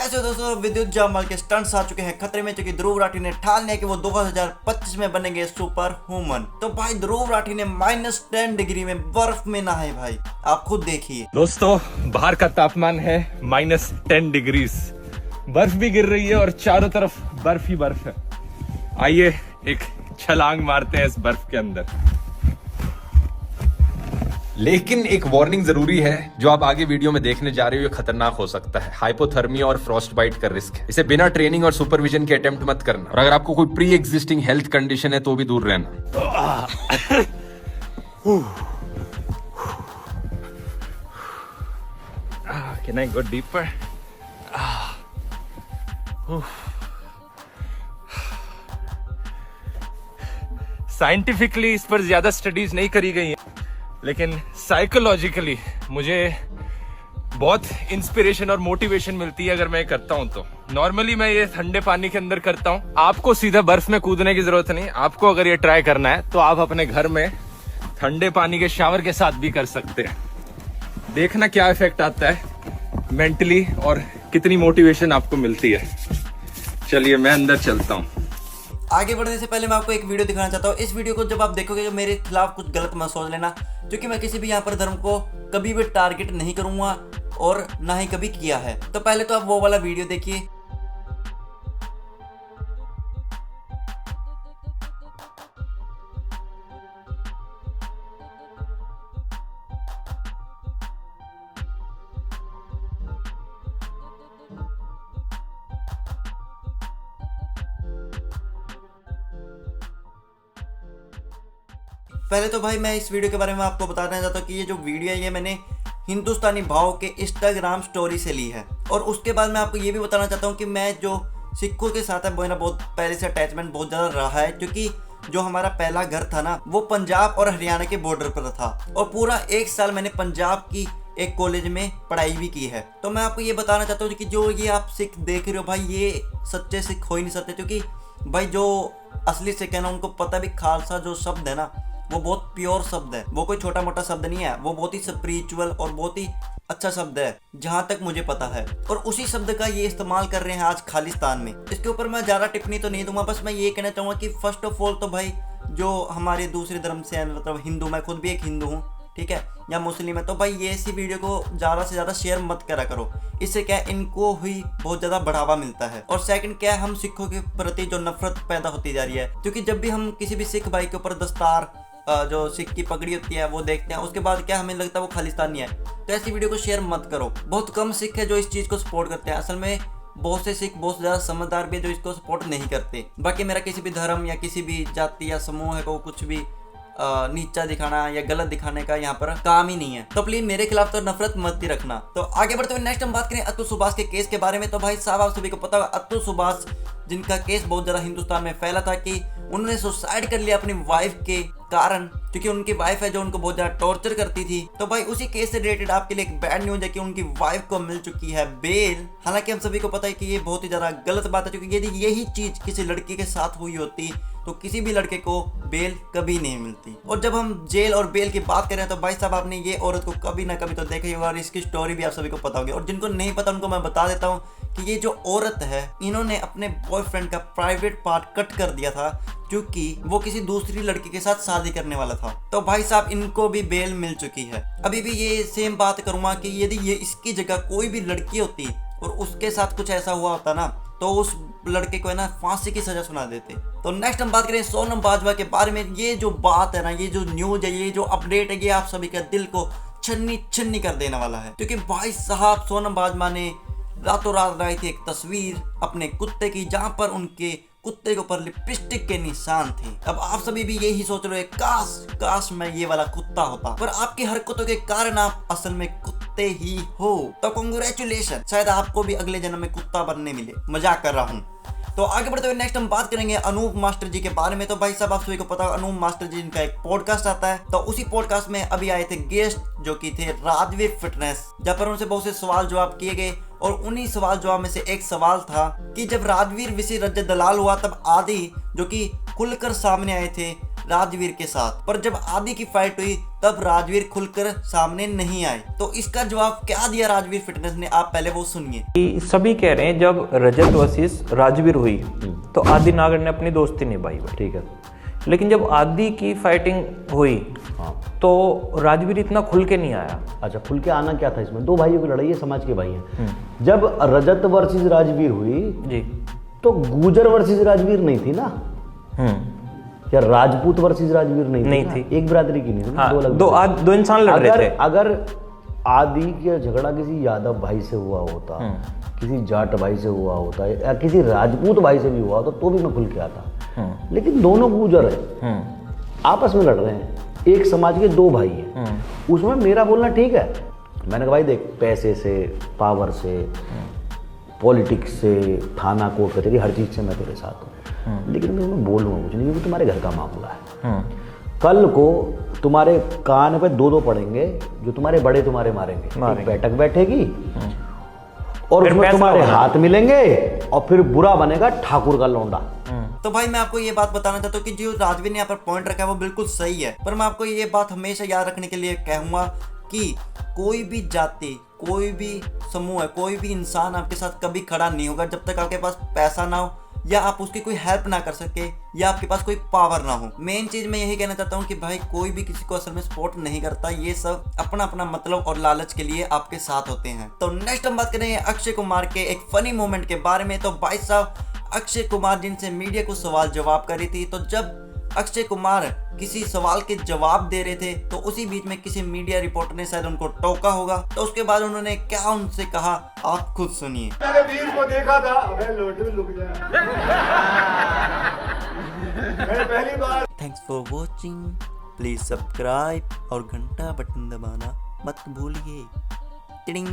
कैसे हो दोस्तों, विद्युत जामवाल के स्टंट्स आ चुके हैं खतरे में, क्योंकि ध्रुव राठी ने ठान लिया कि वो 2025 में बनेंगे सुपर ह्यूमन। तो भाई ध्रुव राठी ने -10 डिग्री में बर्फ में नहाए भाई, आप खुद देखिए। दोस्तों बाहर का तापमान है -10 डिग्रीज, बर्फ भी गिर रही है और चारों तरफ बर्फ ही बर्फ है। आइए एक छलांग मारते हैं इस बर्फ के अंदर। लेकिन एक वार्निंग जरूरी है, जो आप आगे वीडियो में देखने जा रहे हो ये खतरनाक हो सकता है। हाइपोथर्मिया और फ्रॉस्ट बाइट का रिस्क है। इसे बिना ट्रेनिंग और सुपरविजन के अटेम्प्ट मत करना, और अगर आपको कोई प्री एग्जिस्टिंग हेल्थ कंडीशन है तो भी दूर रहना। Can I go deeper? Scientifically इस पर ज्यादा स्टडीज नहीं करी गई हैं, लेकिन साइकोलॉजिकली मुझे बहुत इंस्पिरेशन और मोटिवेशन मिलती है अगर मैं करता हूं तो। नॉर्मली मैं ये ठंडे पानी के अंदर करता हूं। आपको सीधा बर्फ में कूदने की जरूरत नहीं। आपको अगर ये ट्राई करना है तो आप अपने घर में ठंडे पानी के शावर के साथ भी कर सकते हैं। देखना क्या इफेक्ट आता है मेंटली और कितनी मोटिवेशन आपको मिलती है। चलिए मैं अंदर चलता हूँ। आगे बढ़ने से पहले मैं आपको एक वीडियो दिखाना चाहता हूँ। इस वीडियो को जब आप देखोगे तो मेरे खिलाफ कुछ गलत मत सोच लेना, क्योंकि मैं किसी भी यहाँ पर धर्म को कभी भी टारगेट नहीं करूँगा और ना ही कभी किया है। तो पहले तो आप वो वाला वीडियो देखिए। पहले तो भाई मैं इस वीडियो के बारे में आपको बताना चाहता हूँ कि ये जो वीडियो है ये मैंने हिंदुस्तानी भाव के इंस्टाग्राम स्टोरी से ली है। और उसके बाद मैं आपको ये भी बताना चाहता हूँ कि मैं जो सिखों के साथ है वो ना बहुत पहले से अटैचमेंट बहुत ज़्यादा रहा है, क्योंकि जो हमारा पहला घर था ना वो पंजाब और हरियाणा के बॉर्डर पर था, और पूरा 1 साल मैंने पंजाब की एक कॉलेज में पढ़ाई भी की है। तो मैं आपको ये बताना चाहता हूँ कि जो ये आप सिख देख रहे हो भाई, ये सच्चे सिख हो ही नहीं सकते, क्योंकि भाई जो असली सिख है ना उनको पता भी खालसा जो शब्द है ना वो बहुत प्योर शब्द है, वो कोई छोटा मोटा शब्द नहीं है, वो बहुत ही स्पिरिचुअल और बहुत ही अच्छा शब्द है जहां तक मुझे पता है। और उसी शब्द का ये इस्तेमाल कर रहे हैं आज खालिस्तान में। इसके ऊपर मैं ज़्यादा टिप्पणी तो नहीं दूंगा, बस मैं ये कहना चाहूँगा कि फर्स्ट ऑफ ऑल तो भाई जो हमारे दूसरे धर्म से है, मतलब हिंदू, मैं खुद भी एक हिंदू हूँ, ठीक है, या मुस्लिम है, तो भाई ये ऐसी वीडियो को ज़्यादा से ज़्यादा शेयर मत करा करो। इससे क्या है, इनको ही बहुत ज़्यादा बढ़ावा मिलता है। और सेकंड क्या है, हम सिखों के प्रति जो नफरत पैदा होती जा रही है, क्योंकि जब भी हम किसी भी सिख भाई के ऊपर दस्तार जो सिख की पगड़ी होती है वो देखते हैं, उसके बाद क्या हमें लगता है वो खालिस्तानी है। तो ऐसी वीडियो को शेयर मत करो। बहुत कम सिख है जो इस चीज़ को सपोर्ट करते हैं। असल में बहुत से सिख बहुत ज़्यादा समझदार भी है जो इसको सपोर्ट नहीं करते। बाकी मेरा किसी भी धर्म या किसी भी जाति या समूह को कुछ भी नीचा दिखाना या गलत दिखाने का यहाँ पर काम ही नहीं है। तो प्लीज मेरे खिलाफ तो नफरत मत ही रखना। तो आगे बढ़ते हुए नेक्स्ट हम बात करें अतुल सुभाष के केस के बारे में। तो भाई साहब आप सभी को पता होगा अतुल सुभाष जिनका केस बहुत ज्यादा हिंदुस्तान में फैला था कि उन्होंने सुसाइड कर लिया अपनी वाइफ के कारण, क्योंकि उनकी वाइफ है जो उनको बहुत ज्यादा टॉर्चर करती थी। तो भाई उसी केस से रिलेटेड आपके लिए एक बैड न्यूज है कि उनकी वाइफ को मिल चुकी है बेल। हालांकि हम सभी को पता है कि ये बहुत ही ज्यादा गलत बात है, क्योंकि यदि यही चीज किसी लड़की के साथ हुई होती तो किसी भी लड़के को बेल कभी नहीं मिलती। और जब हम जेल और बेल की बात कर रहे हैं तो भाई साहब आपने ये औरत को कभी ना कभी तो देखा ही होगा, और इसकी स्टोरी भी आप सभी को पता होगी। और जिनको नहीं पता उनको मैं बता देता हूँ कि ये जो औरत है इन्होंने अपने बॉयफ्रेंड का प्राइवेट पार्ट कट कर दिया था, क्योंकि वो किसी दूसरी लड़की के साथ शादी करने वाला था। तो भाई साहब इनको भी बेल मिल चुकी है। अभी भी ये सेम बात करूंगा कि यदि ये इसकी जगह कोई भी लड़की होती और उसके साथ कुछ ऐसा हुआ होता ना, तो उस लड़के को है ना फांसी की सजा सुना देते। तो नेक्स्ट हम बात करें सोनम बाजवा के बारे में। ये जो बात है ना, ये जो न्यूज है, ये जो अपडेट है, ये आप सभी का दिल को छन्नी छन्नी कर देने वाला है। क्योंकि भाई साहब सोनम बाजवा ने रातों रात लाई थी एक तस्वीर अपने कुत्ते की, जहां पर उनके कुत्ते के ऊपर लिपस्टिक के निशान थे। अब आप सभी भी यही सोच रहे हो, काश काश मैं ये वाला कुत्ता होता, पर आपकी हरकतों के कारण आप असल में कुत्ते ही हो। तो कांग्रेचुलेशन, शायद आपको भी अगले जन्म में कुत्ता बनने मिले। मजाक कर रहा हूँ। तो आगे बढ़ते हुए नेक्स्ट हम बात करेंगे अनूप मास्टर जी के बारे में। तो भाई साहब आप सभी को पता है अनूप मास्टर जी इनका एक पॉडकास्ट आता है। तो उसी पॉडकास्ट में अभी आए थे गेस्ट जो कि थे राजवीर फिटनेस, जहाँ पर उनसे बहुत से सवाल जवाब किए गए। और उन्हीं सवाल जवाब में से एक सवाल था कि जब राजवीर विसी रजत दलाल हुआ तब आदि जो कि खुलकर सामने आए थे राजवीर के साथ। पर जब आदि की फाइट हुई तब राजवीर खुलकर सामने नहीं आए। तो इसका जवाब क्या दिया राजवीर फिटनेस ने, आप पहले वो सुनिए। कि सभी कह रहे हैं जब रजत वर्सेस राजवीर हुई तो आदि नागर ने अपनी दोस्ती निभाई भाई, ठीक है। लेकिन जब आदि की फाइटिंग हुई तो राजवीर इतना खुल के नहीं आया। अच्छा, खुल के आना क्या था इसमें? दो भाइयों की लड़ाई है, समाज के भाई हैं। जब रजत वर्सेस राजवीर हुई जी, तो गुजर वर्सेस राजवीर नहीं थी ना, या राजपूत वर्सेस राजवीर नहीं थी। एक बिरादरी की नहीं थी, हाँ, दो अलग दो इंसान लड़ रहे थे। अगर आदि का झगड़ा किसी यादव भाई से हुआ होता, किसी जाट भाई से हुआ होता, या किसी राजपूत भाई से भी हुआ होता तो भी मैं खुल के आता। लेकिन दोनों गुजर है, आपस में लड़ रहे हैं, एक समाज के दो भाई हैं, उसमें मेरा बोलना ठीक है। मैंने कहा भाई देख, पैसे से, पावर से, पॉलिटिक्स से, थाना कोर्ट कचहरी, हर चीज से मैं तेरे साथ हूँ, लेकिन मैं बोलूँगा कुछ नहीं क्योंकि तुम्हारे घर का मामला है। कल को तुम्हारे कान पे दो पड़ेंगे, जो तुम्हारे बड़े तुम्हारे मारेंगे। एक बैठक बैठेगी और उसमें तुम्हारे हाथ मिलेंगे और फिर बुरा बनेगा ठाकुर का लौंडा। तो भाई मैं आपको ये बात बताना चाहता हूँ कि जो राजवीर ने यहाँ पर पॉइंट रखा है वो बिल्कुल सही है। पर मैं आपको ये बात हमेशा याद रखने के लिए कहूँगा कि कोई भी जाति, कोई भी समूह है, कोई भी इंसान आपके साथ कभी खड़ा नहीं होगा जब तक आपके पास पैसा ना हो, या आप उसकी कोई हेल्प ना कर सके, या आपके पास कोई पावर ना हो। मेन चीज मैं यही कहना चाहता हूँ कि भाई कोई भी किसी को असल में सपोर्ट नहीं करता, ये सब अपना अपना मतलब और लालच के लिए आपके साथ होते हैं। तो नेक्स्ट हम बात करेंगे अक्षय कुमार के एक फनी मोमेंट के बारे में। तो भाई साहब, अक्षय कुमार जिनसे मीडिया को सवाल जवाब करी थी, तो जब अक्षय कुमार किसी सवाल के जवाब दे रहे थे तो उसी बीच में किसी मीडिया रिपोर्टर ने शायद उनको टोका होगा। तो उसके बाद उन्होंने क्या उनसे कहा, आप खुद सुनिए। मैंने वीर को देखा था, अबे लोटू लुक जाए। मैं पहली बार। Thanks for watching, please subscribe और घंटा बटन दबाना मत भूलिए। टिडिंग।